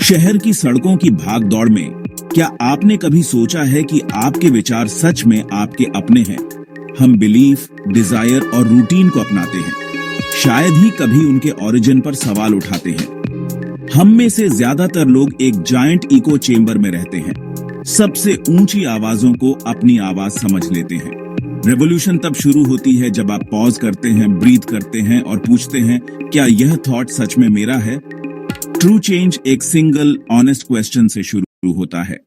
शहर की सड़कों की भागदौड़ में क्या आपने कभी सोचा है कि आपके विचार सच में आपके अपने हैं? हम बिलीफ, डिजायर और रूटीन को अपनाते हैं, शायद ही कभी उनके ओरिजिन पर सवाल उठाते हैं। हम में से ज्यादातर लोग एक जायंट इको चेंबर में रहते हैं, सबसे ऊंची आवाजों को अपनी आवाज समझ लेते हैं। रेवोल्यूशन तब शुरू होती है जब आप पॉज करते हैं, ब्रीथ करते हैं और पूछते हैं, क्या यह थॉट सच में मेरा है? ट्रू चेंज एक सिंगल ऑनेस्ट क्वेश्चन से शुरू होता है।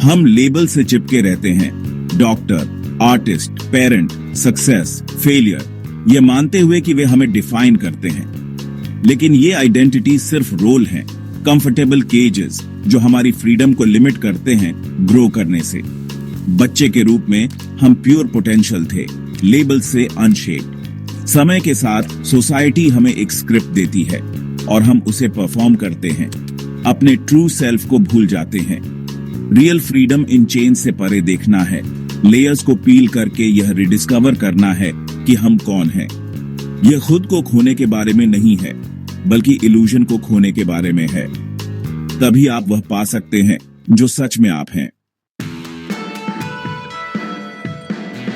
हम लेबल से चिपके रहते हैं, doctor, artist, parent, success, failure, ये मानते हुए कि वे हमें डिफाइन करते हैं। लेकिन ये आइडेंटिटी सिर्फ रोल है, कंफर्टेबल केजेस जो हमारी फ्रीडम को लिमिट करते हैं ग्रो करने से। बच्चे के रूप में हम प्योर पोटेंशियल थे, लेबल से अनशेप्ड। समय के साथ सोसाइटी हमें एक स्क्रिप्ट देती है और हम उसे परफॉर्म करते हैं, अपने ट्रू सेल्फ को भूल जाते हैं। रियल फ्रीडम इन चेन से परे देखना है, लेयर्स को पील करके यह रिडिस्कवर करना है कि हम कौन हैं। यह खुद को खोने के बारे में नहीं है, बल्कि इल्यूजन को खोने के बारे में है। तभी आप वह पा सकते हैं जो सच में आप हैं।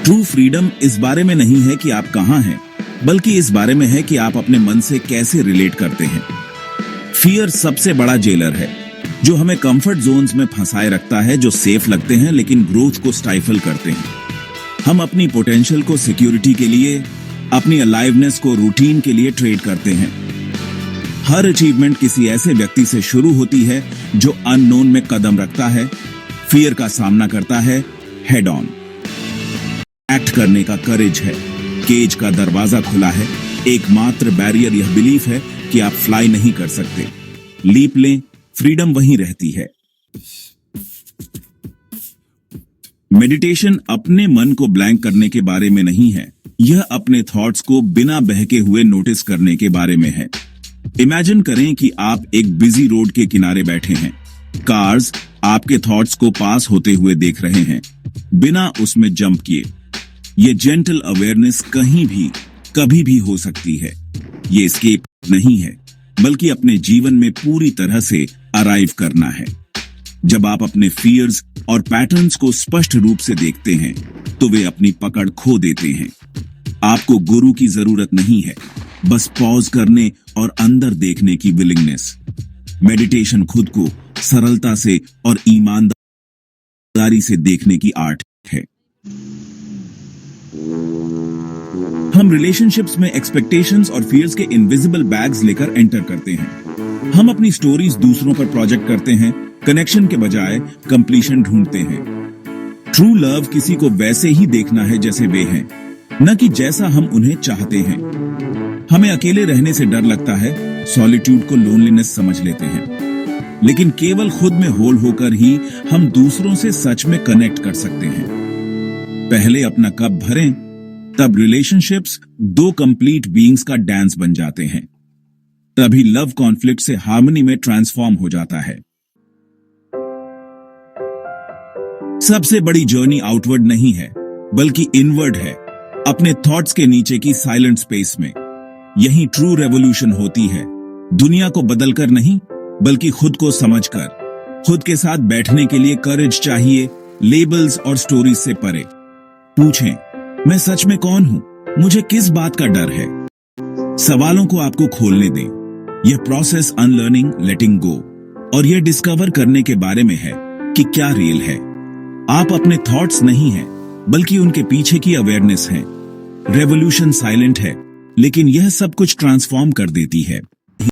ट्रू फ्रीडम इस बारे में नहीं है कि आप कहां हैं, बल्कि इस बारे में है कि आप अपने मन से कैसे रिलेट करते हैं। फियर सबसे बड़ा जेलर है, जो हमें कंफर्ट जोन्स में फंसाए रखता है, जो सेफ लगते हैं लेकिन ग्रोथ को स्टाइफल करते हैं। हम अपनी पोटेंशियल को सिक्योरिटी के लिए, अपनी अलाइवनेस को रूटीन के लिए ट्रेड करते हैं। हर अचीवमेंट किसी ऐसे व्यक्ति से शुरू होती है जो अननोन में कदम रखता है, फियर का सामना करता है हेड ऑन। एक्ट करने का करेज है, केज का दरवाजा खुला है, एकमात्र बैरियर यह बिलीफ है कि आप फ्लाई नहीं कर सकते। लीप लें, फ्रीडम वहीं रहती है। मेडिटेशन अपने मन को ब्लैंक करने के बारे में नहीं है, यह अपने थॉट्स को बिना बहके हुए नोटिस करने के बारे में है। इमेजिन करें कि आप एक बिजी रोड के किनारे बैठे हैं, कार्स आपके थॉट्स को पास होते हुए देख रहे हैं, बिना उसमें जंप किए। ये जेंटल अवेयरनेस कहीं भी, कभी भी हो सकती है। ये एस्केप नहीं है, बल्कि अपने जीवन में पूरी तरह से अराइव करना है। जब आप अपने फियर्स और पैटर्न्स को स्पष्ट रूप से देखते हैं, तो वे अपनी पकड़ खो देते हैं। आपको गुरु की जरूरत नहीं है, बस पॉज करने और अंदर देखने की विलिंगनेस। मेडिटेशन खुद को सरलता से और ईमानदारी से देखने की आर्ट है। हम रिलेशनशिप्स में एक्सपेक्टेशंस और फियर्स के इनविजिबल बैग्स लेकर एंटर करते हैं। हम अपनी स्टोरीज दूसरों पर प्रोजेक्ट करते हैं, कनेक्शन के बजाय कंप्लीशन ढूंढते हैं। ट्रू लव किसी को वैसे ही देखना है जैसे वे हैं, न कि जैसा हम उन्हें चाहते हैं। हमें अकेले रहने से डर लगता है, सॉलिट्यूड को लोनलीनेस समझ लेते हैं। लेकिन केवल खुद में होल होकर ही हम दूसरों से सच में कनेक्ट कर सकते हैं। पहले अपना कप भरें, तब रिलेशनशिप्स दो कंप्लीट बीइंग्स का डांस बन जाते हैं। तभी लव कॉन्फ्लिक्ट से हार्मनी में ट्रांसफॉर्म हो जाता है। सबसे बड़ी जर्नी आउटवर्ड नहीं है, बल्कि इनवर्ड है, अपने थॉट्स के नीचे की साइलेंट स्पेस में। यही ट्रू रेवोल्यूशन होती है, दुनिया को बदलकर नहीं, बल्कि खुद को समझकर। खुद के साथ बैठने के लिए करेज चाहिए, लेबल्स और स्टोरीज से परे। पूछें, मैं सच में कौन हूं? मुझे किस बात का डर है? सवालों को आपको खोलने दें। यह प्रोसेस अनलर्निंग, लेटिंग गो और यह डिस्कवर करने के बारे में है कि क्या रियल है। आप अपने थॉट्स नहीं हैं, बल्कि उनके पीछे की अवेयरनेस हैं। रेवोल्यूशन साइलेंट है, लेकिन यह सब कुछ ट्रांसफॉर्म कर देती है।